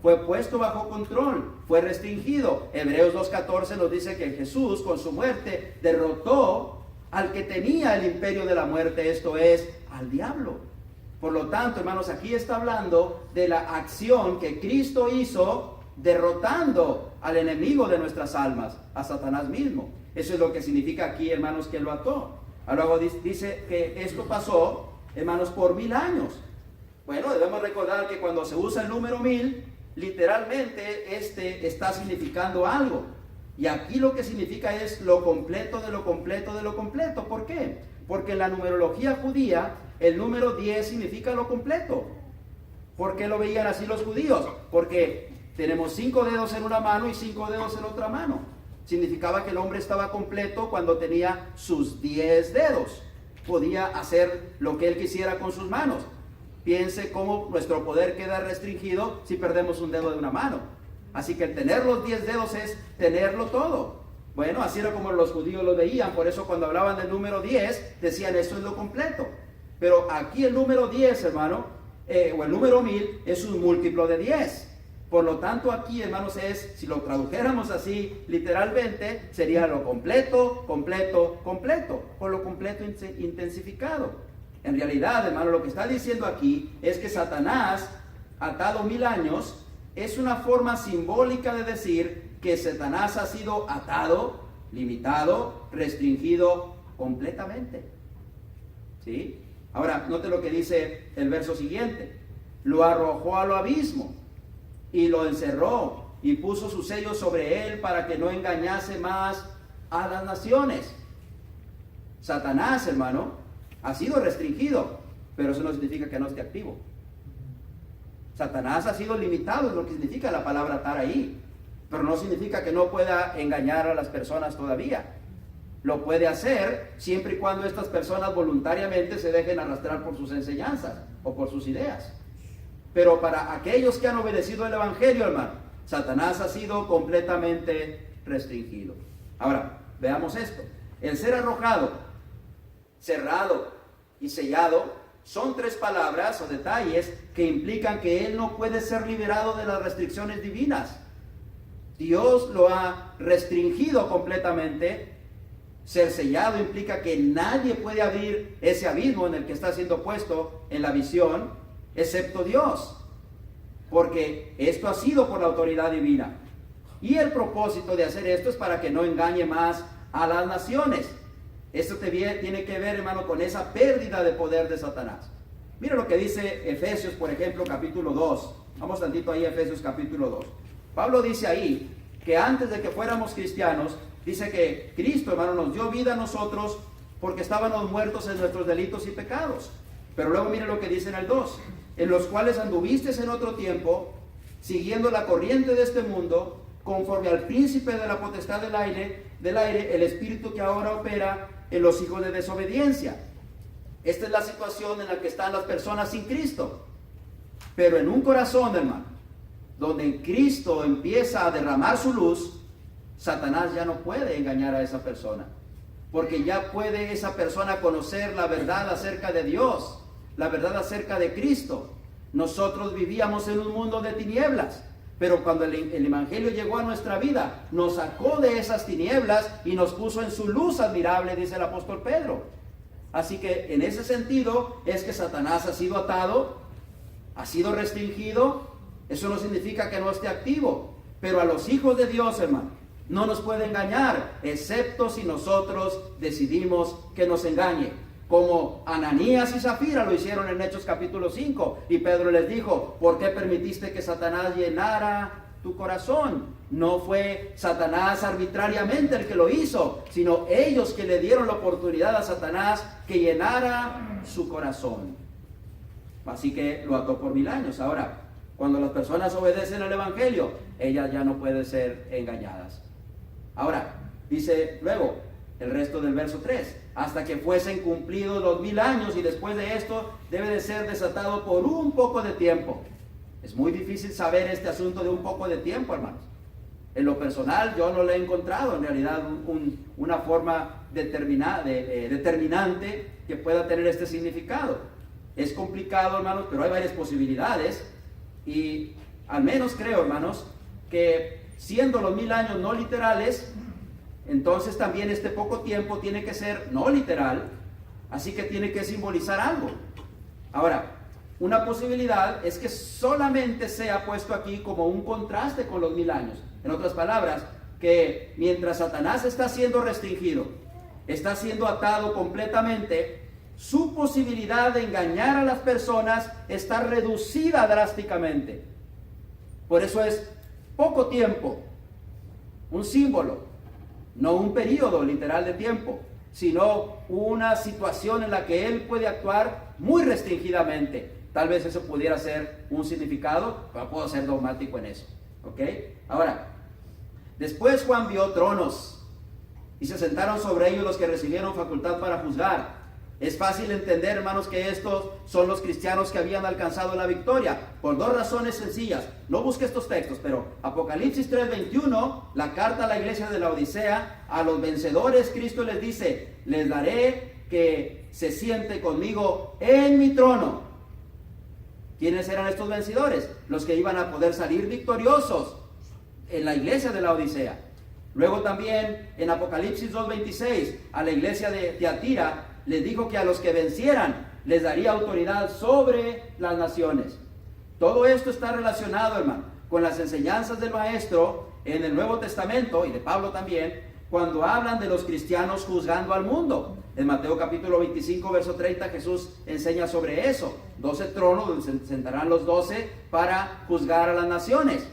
fue puesto bajo control, fue restringido. Hebreos 2:14 nos dice que Jesús con su muerte derrotó al que tenía el imperio de la muerte, esto es, al diablo. Por lo tanto, hermanos, aquí está hablando de la acción que Cristo hizo derrotando al enemigo de nuestras almas, a Satanás mismo. Eso es lo que significa aquí, hermanos, que lo ató. Luego dice que esto pasó, hermanos, por 1000 años. Bueno, debemos recordar que cuando se usa el número 1000, literalmente está significando algo. Y aquí lo que significa es lo completo de lo completo de lo completo. ¿Por qué? Porque en la numerología judía, el número 10 significa lo completo. ¿Por qué lo veían así los judíos? Porque tenemos 5 dedos en una mano y 5 dedos en otra mano. Significaba que el hombre estaba completo cuando tenía sus 10 dedos. Podía hacer lo que él quisiera con sus manos. Piense cómo nuestro poder queda restringido si perdemos un dedo de una mano. Así que el tener los 10 dedos es tenerlo todo. Bueno, así era como los judíos lo veían. Por eso cuando hablaban del número 10, decían eso es lo completo. Pero aquí el número 10, hermano, o el número 1000 es un múltiplo de 10. Por lo tanto aquí, hermanos, si lo tradujéramos así literalmente, sería lo completo, completo, completo. O lo completo intensificado. En realidad, hermano, lo que está diciendo aquí es que Satanás, atado 1000 años, es una forma simbólica de decir que Satanás ha sido atado, limitado, restringido completamente. ¿Sí? Ahora, note lo que dice el verso siguiente. Lo arrojó al abismo y lo encerró y puso su sello sobre él para que no engañase más a las naciones. Satanás, hermano, ha sido restringido, pero eso no significa que no esté activo. Satanás ha sido limitado, es lo que significa la palabra atar ahí. Pero no significa que no pueda engañar a las personas todavía. Lo puede hacer siempre y cuando estas personas voluntariamente se dejen arrastrar por sus enseñanzas o por sus ideas. Pero para aquellos que han obedecido el Evangelio, hermano, Satanás ha sido completamente restringido. Ahora, veamos esto. El ser arrojado, cerrado y sellado son 3 palabras o detalles que implican que él no puede ser liberado de las restricciones divinas. Dios lo ha restringido completamente. Ser sellado implica que nadie puede abrir ese abismo en el que está siendo puesto en la visión, excepto Dios. Porque esto ha sido por la autoridad divina. Y el propósito de hacer esto es para que no engañe más a las naciones. Esto tiene que ver, hermano, con esa pérdida de poder de Satanás. Mira lo que dice Efesios, por ejemplo, capítulo 2. Vamos tantito ahí a Efesios capítulo 2. Pablo dice ahí que antes de que fuéramos cristianos, dice que Cristo, hermano, nos dio vida a nosotros porque estábamos muertos en nuestros delitos y pecados. Pero luego mire lo que dice en el 2. En los cuales anduvisteis en otro tiempo, siguiendo la corriente de este mundo, conforme al príncipe de la potestad del aire, el espíritu que ahora opera en los hijos de desobediencia. Esta es la situación en la que están las personas sin Cristo. Pero en un corazón, hermano, donde Cristo empieza a derramar su luz, Satanás ya no puede engañar a esa persona. porque ya puede esa persona conocer la verdad acerca de Dios, la verdad acerca de Cristo. Nosotros vivíamos en un mundo de tinieblas, pero cuando el Evangelio llegó a nuestra vida, nos sacó de esas tinieblas y nos puso en su luz admirable, dice el apóstol Pedro. Así que en ese sentido es que Satanás ha sido atado, ha sido restringido. Eso no significa que no esté activo, pero a los hijos de Dios, hermano, no nos puede engañar, excepto si nosotros decidimos que nos engañe. Como Ananías y Zafira lo hicieron en Hechos capítulo 5. Y Pedro les dijo, ¿por qué permitiste que Satanás llenara tu corazón? No fue Satanás arbitrariamente el que lo hizo, sino ellos que le dieron la oportunidad a Satanás que llenara su corazón. Así que lo ató por 1000 años. Ahora, cuando las personas obedecen al Evangelio, ellas ya no pueden ser engañadas. Ahora, dice luego el resto del verso 3, hasta que fuesen cumplidos los 1000 años, y después de esto debe de ser desatado por un poco de tiempo. Es muy difícil saber este asunto de un poco de tiempo, hermanos. En lo personal yo no le he encontrado en realidad una forma determinante que pueda tener este significado. Es complicado, hermanos, pero hay varias posibilidades, y al menos creo, hermanos, que siendo los 1000 años no literales, entonces también este poco tiempo tiene que ser no literal, así que tiene que simbolizar algo. Ahora, una posibilidad es que solamente sea puesto aquí como un contraste con los 1000 años. En otras palabras, que mientras Satanás está siendo restringido, está siendo atado completamente, su posibilidad de engañar a las personas está reducida drásticamente. Por eso es poco tiempo, un símbolo. No un periodo literal de tiempo, sino una situación en la que él puede actuar muy restringidamente. Tal vez eso pudiera ser un significado, pero puedo ser dogmático en eso. ¿Ok? Ahora, después Juan vio tronos y se sentaron sobre ellos los que recibieron facultad para juzgar. Es fácil entender, hermanos, que estos son los cristianos que habían alcanzado la victoria, por dos razones sencillas. No busque estos textos, pero Apocalipsis 3:21, la carta a la iglesia de la Odisea, a los vencedores Cristo les dice, les daré que se siente conmigo en mi trono. ¿Quiénes eran estos vencedores? Los que iban a poder salir victoriosos en la iglesia de la Odisea. Luego también en Apocalipsis 2:26, a la iglesia de Tiatira, les dijo que a los que vencieran les daría autoridad sobre las naciones. Todo esto está relacionado, hermano, con las enseñanzas del Maestro en el Nuevo Testamento, y de Pablo también, cuando hablan de los cristianos juzgando al mundo. En Mateo capítulo 25, verso 30, Jesús enseña sobre eso. 12 tronos donde se sentarán los 12 para juzgar a las naciones.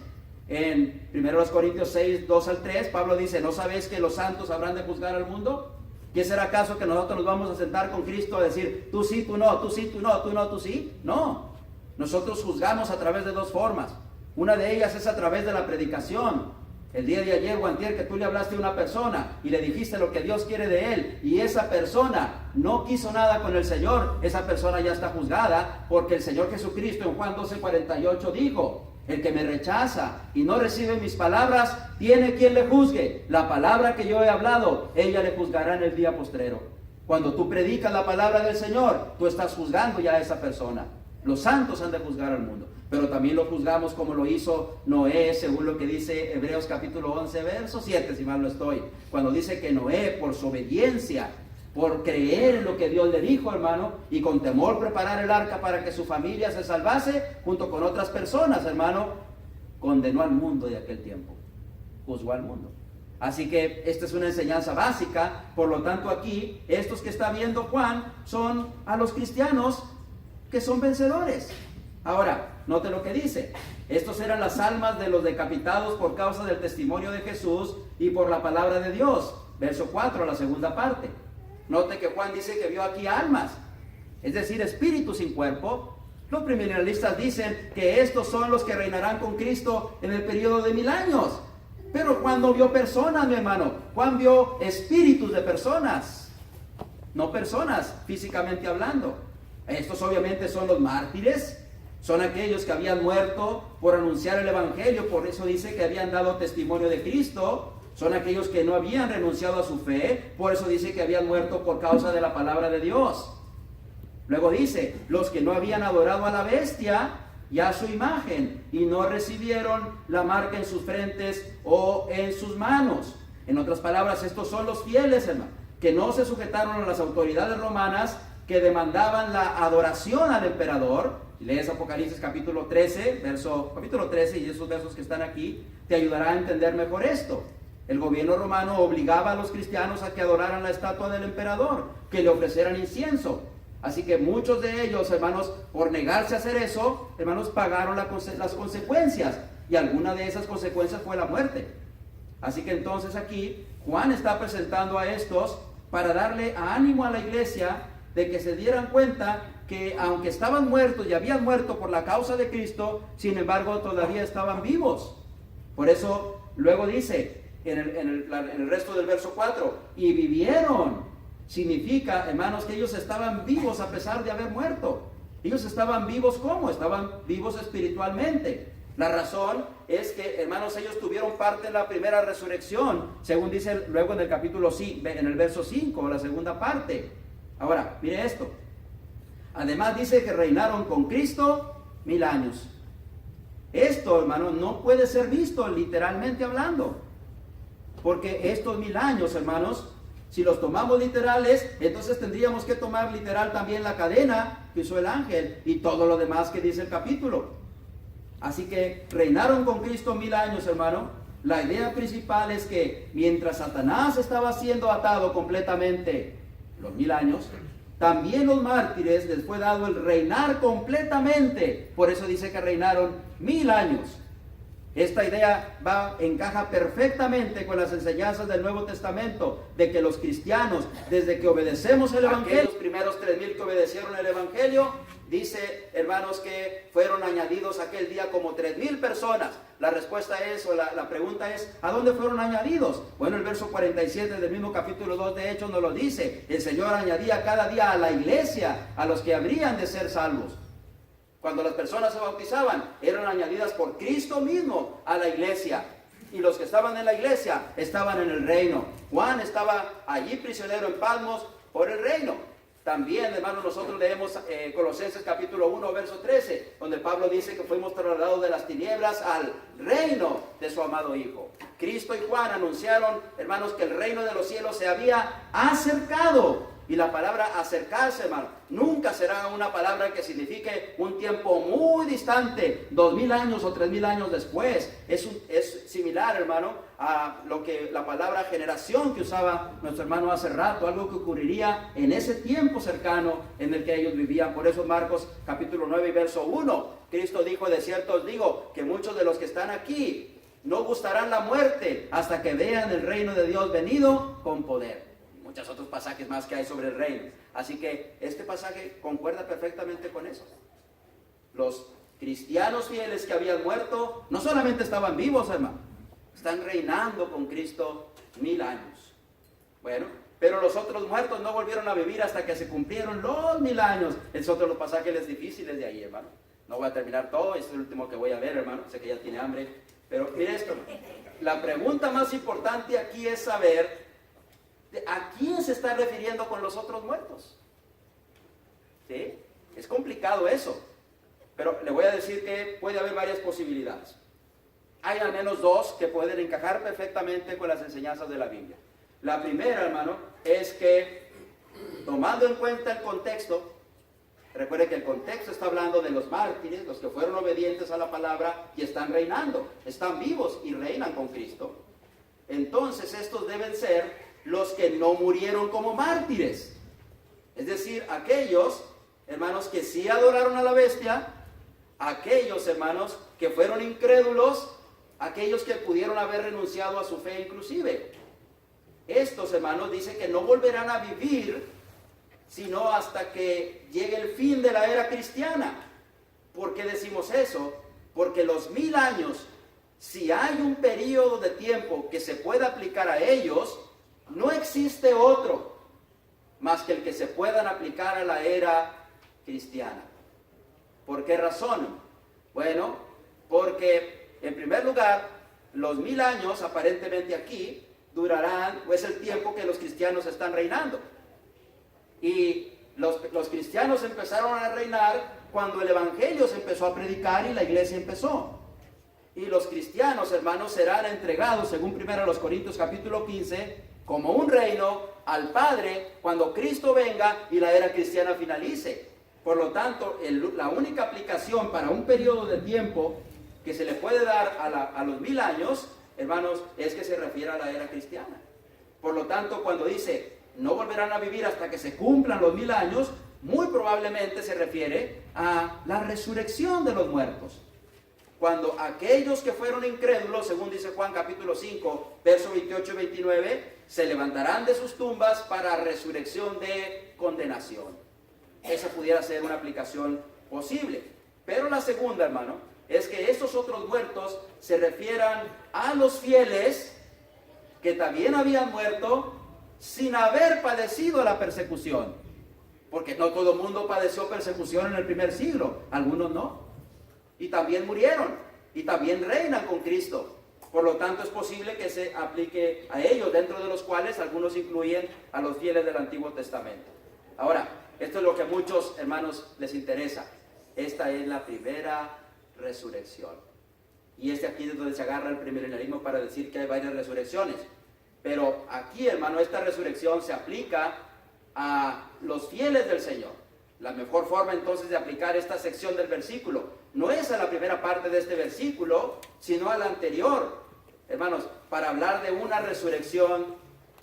En 1 Corintios 6, 2 al 3, Pablo dice, ¿no sabéis que los santos habrán de juzgar al mundo? ¿Qué será acaso que nosotros nos vamos a sentar con Cristo a decir, tú sí, tú no, tú sí, tú no, tú no, tú sí? No, nosotros juzgamos a través de dos formas. Una de ellas es a través de la predicación. El día de ayer o antier que tú le hablaste a una persona y le dijiste lo que Dios quiere de él, y esa persona no quiso nada con el Señor, esa persona ya está juzgada, porque el Señor Jesucristo en Juan 12:48 dijo, el que me rechaza y no recibe mis palabras, tiene quien le juzgue. La palabra que yo he hablado, ella le juzgará en el día postrero. Cuando tú predicas la palabra del Señor, tú estás juzgando ya a esa persona. Los santos han de juzgar al mundo, pero también lo juzgamos como lo hizo Noé, según lo que dice Hebreos capítulo 11, verso 7, si mal no estoy. Cuando dice que Noé, por su obediencia, por creer en lo que Dios le dijo, hermano, y con temor preparar el arca para que su familia se salvase, junto con otras personas, hermano, condenó al mundo de aquel tiempo, juzgó al mundo. Así que esta es una enseñanza básica. Por lo tanto, aquí, estos que está viendo Juan, son a los cristianos que son vencedores. Ahora, note lo que dice, estos eran las almas de los decapitados por causa del testimonio de Jesús y por la palabra de Dios. Verso 4, la segunda parte. Note que Juan dice que vio aquí almas, es decir, espíritus sin cuerpo. Los premilenialistas dicen que estos son los que reinarán con Cristo en el periodo de 1000 años. Pero Juan no vio personas, mi hermano. Juan vio espíritus de personas, no personas físicamente hablando. Estos obviamente son los mártires, son aquellos que habían muerto por anunciar el Evangelio. Por eso dice que habían dado testimonio de Cristo. son aquellos que no habían renunciado a su fe, por eso dice que habían muerto por causa de la palabra de Dios. Luego dice, los que no habían adorado a la bestia y a su imagen, y no recibieron la marca en sus frentes o en sus manos. En otras palabras, estos son los fieles, hermano, que no se sujetaron a las autoridades romanas que demandaban la adoración al emperador. Si lees Apocalipsis capítulo 13, capítulo 13 y esos versos que están aquí, te ayudará a entender mejor esto. El gobierno romano obligaba a los cristianos a que adoraran la estatua del emperador, que le ofrecieran incienso. Así que muchos de ellos, hermanos, por negarse a hacer eso, hermanos, pagaron las consecuencias. Y alguna de esas consecuencias fue la muerte. Así que entonces aquí Juan está presentando a estos para darle ánimo a la iglesia de que se dieran cuenta que aunque estaban muertos y habían muerto por la causa de Cristo, sin embargo todavía estaban vivos. Por eso luego dice en el resto del verso 4, y vivieron. Significa, hermanos, que ellos estaban vivos a pesar de haber muerto. Ellos estaban vivos, ¿cómo? Estaban vivos espiritualmente. La razón es que, hermanos, ellos tuvieron parte en la primera resurrección, según dice luego en el capítulo 5, en el verso 5, la segunda parte. Ahora, mire esto. Además dice que reinaron con Cristo 1000 años. Esto, hermano, no puede ser visto literalmente hablando. Porque estos 1000 años, hermanos, si los tomamos literales, entonces tendríamos que tomar literal también la cadena que usó el ángel y todo lo demás que dice el capítulo. Así que reinaron con Cristo 1000 años, hermano. La idea principal es que mientras Satanás estaba siendo atado completamente los 1000 años, también los mártires les fue dado el reinar completamente. Por eso dice que reinaron 1000 años. Esta idea encaja perfectamente con las enseñanzas del Nuevo Testamento, de que los cristianos, desde que obedecemos el Evangelio, los primeros 3000 que obedecieron el Evangelio, dice, hermanos, que fueron añadidos aquel día como 3000 personas. La respuesta es, o la pregunta es, ¿a dónde fueron añadidos? Bueno, el verso 47 del mismo capítulo 2 de Hechos nos lo dice. El Señor añadía cada día a la iglesia, a los que habrían de ser salvos. Cuando las personas se bautizaban, eran añadidas por Cristo mismo a la iglesia. Y los que estaban en la iglesia estaban en el reino. Juan estaba allí prisionero en Patmos por el reino. También, hermanos, nosotros leemos Colosenses capítulo 1, verso 13, donde Pablo dice que fuimos trasladados de las tinieblas al reino de su amado Hijo. Cristo y Juan anunciaron, hermanos, que el reino de los cielos se había acercado. Y la palabra acercarse, hermano, nunca será una palabra que signifique un tiempo muy distante, 2000 años o 3000 años después. Es similar, hermano, a lo que la palabra generación que usaba nuestro hermano hace rato, algo que ocurriría en ese tiempo cercano en el que ellos vivían. Por eso Marcos capítulo 9 y verso 1, Cristo dijo, de cierto os digo, que muchos de los que están aquí no gustarán la muerte hasta que vean el reino de Dios venido con poder. Muchos otros pasajes más que hay sobre el reino. Así que este pasaje concuerda perfectamente con eso. Los cristianos fieles que habían muerto no solamente estaban vivos, hermano, están reinando con Cristo 1000 años. Bueno, pero los otros muertos no volvieron a vivir hasta que se cumplieron los 1000 años. Es otro de los pasajes difíciles de ahí, hermano. No voy a terminar todo, este es el último que voy a ver, hermano. Sé que ya tiene hambre. Pero mire esto, la pregunta más importante aquí es saber ¿a quién se está refiriendo con los otros muertos? ¿Sí? Es complicado eso, pero le voy a decir que puede haber varias posibilidades. Hay al menos dos que pueden encajar perfectamente con las enseñanzas de la Biblia. La primera, hermano, es que tomando en cuenta el contexto, recuerde que el contexto está hablando de los mártires, los que fueron obedientes a la palabra y están reinando, están vivos y reinan con Cristo. Entonces estos deben ser los que no murieron como mártires. Es decir, aquellos, hermanos, que sí adoraron a la bestia, aquellos, hermanos, que fueron incrédulos, aquellos que pudieron haber renunciado a su fe inclusive. Estos, hermanos, dicen que no volverán a vivir sino hasta que llegue el fin de la era cristiana. ¿Por qué decimos eso? Porque los 1000 años, si hay un periodo de tiempo que se pueda aplicar a ellos, no existe otro más que el que se puedan aplicar a la era cristiana. ¿Por qué razón? Bueno, porque en primer lugar, los 1000 años aparentemente aquí durarán, o es el tiempo que los cristianos están reinando. Y los cristianos empezaron a reinar cuando el evangelio se empezó a predicar y la iglesia empezó. Y los cristianos, hermanos, serán entregados, según 1 Corintios capítulo 15, como un reino al Padre cuando Cristo venga y la era cristiana finalice. Por lo tanto, la única aplicación para un periodo de tiempo que se le puede dar a los 1000 años, hermanos, es que se refiere a la era cristiana. Por lo tanto, cuando dice, no volverán a vivir hasta que se cumplan los 1000 años, muy probablemente se refiere a la resurrección de los muertos. Cuando aquellos que fueron incrédulos, según dice Juan capítulo 5, versos 28 y 29, se levantarán de sus tumbas para resurrección de condenación. Esa pudiera ser una aplicación posible. Pero la segunda, hermano, es que estos otros muertos se refieran a los fieles que también habían muerto sin haber padecido la persecución. Porque no todo el mundo padeció persecución en el primer siglo, algunos no. Y también murieron, y también reinan con Cristo. Por lo tanto, es posible que se aplique a ellos, dentro de los cuales algunos incluyen a los fieles del Antiguo Testamento. Ahora, esto es lo que a muchos hermanos les interesa. Esta es la primera resurrección. Y aquí es donde se agarra el premilenialismo para decir que hay varias resurrecciones. Pero aquí, hermano, esta resurrección se aplica a los fieles del Señor. La mejor forma entonces de aplicar esta sección del versículo no es a la primera parte de este versículo, sino a la anterior, hermanos, para hablar de una resurrección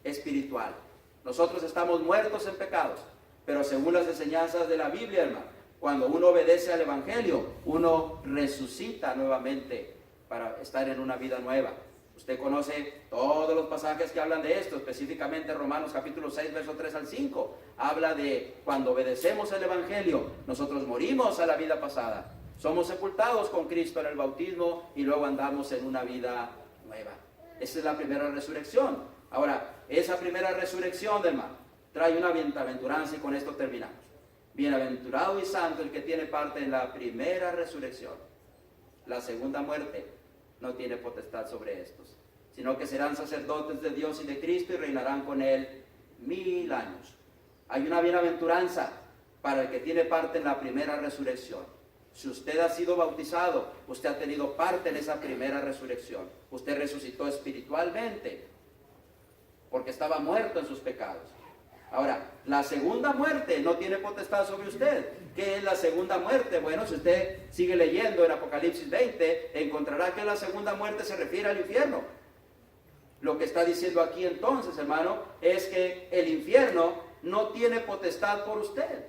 espiritual. Nosotros estamos muertos en pecados, pero según las enseñanzas de la Biblia, hermano, cuando uno obedece al Evangelio, uno resucita nuevamente para estar en una vida nueva. Usted conoce todos los pasajes que hablan de esto, específicamente Romanos capítulo 6, verso 3 al 5. Habla de cuando obedecemos el Evangelio, nosotros morimos a la vida pasada. Somos sepultados con Cristo en el bautismo y luego andamos en una vida nueva. Esa es la primera resurrección. Ahora, esa primera resurrección, hermano, trae una bienaventuranza y con esto terminamos. Bienaventurado y santo el que tiene parte en la primera resurrección. La segunda muerte no tiene potestad sobre estos, sino que serán sacerdotes de Dios y de Cristo y reinarán con Él 1000 años. Hay una bienaventuranza para el que tiene parte en la primera resurrección. Si usted ha sido bautizado, usted ha tenido parte en esa primera resurrección. Usted resucitó espiritualmente, porque estaba muerto en sus pecados. Ahora, la segunda muerte no tiene potestad sobre usted. ¿Qué es la segunda muerte? Bueno, si usted sigue leyendo en Apocalipsis 20, encontrará que la segunda muerte se refiere al infierno. Lo que está diciendo aquí entonces, hermano, es que el infierno no tiene potestad por usted.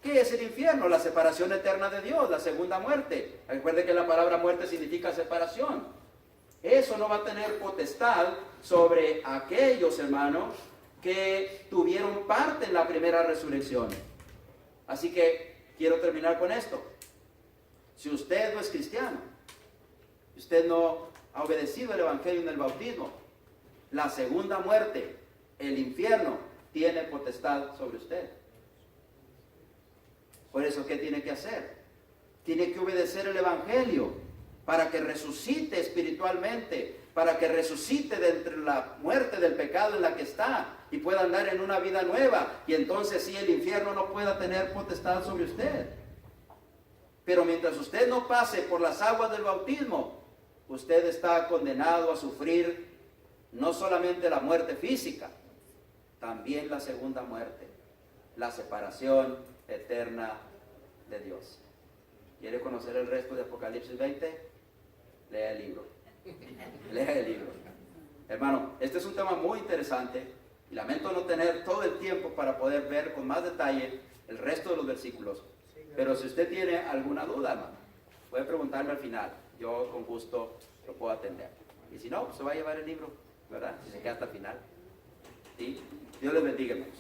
¿Qué es el infierno? La separación eterna de Dios, la segunda muerte. Recuerde que la palabra muerte significa separación. Eso no va a tener potestad sobre aquellos, hermanos, que tuvieron parte en la primera resurrección. Así que quiero terminar con esto. Si usted no es cristiano, usted no ha obedecido el Evangelio en el bautismo, la segunda muerte, el infierno, tiene potestad sobre usted. Por eso, ¿qué tiene que hacer? Tiene que obedecer el Evangelio para que resucite espiritualmente, para que resucite de entre la muerte del pecado en la que está y pueda andar en una vida nueva. Y entonces sí, el infierno no pueda tener potestad sobre usted. Pero mientras usted no pase por las aguas del bautismo, usted está condenado a sufrir no solamente la muerte física, también la segunda muerte, la separación eterna de Dios. ¿Quiere conocer el resto de Apocalipsis 20? Lea el libro. Lea el libro. Hermano, este es un tema muy interesante y lamento no tener todo el tiempo para poder ver con más detalle el resto de los versículos. Pero si usted tiene alguna duda, hermano, puede preguntarme al final. Yo con gusto lo puedo atender. Y si no, pues se va a llevar el libro, ¿verdad? Si se queda hasta el final. ¿Sí? Dios les bendiga, hermanos.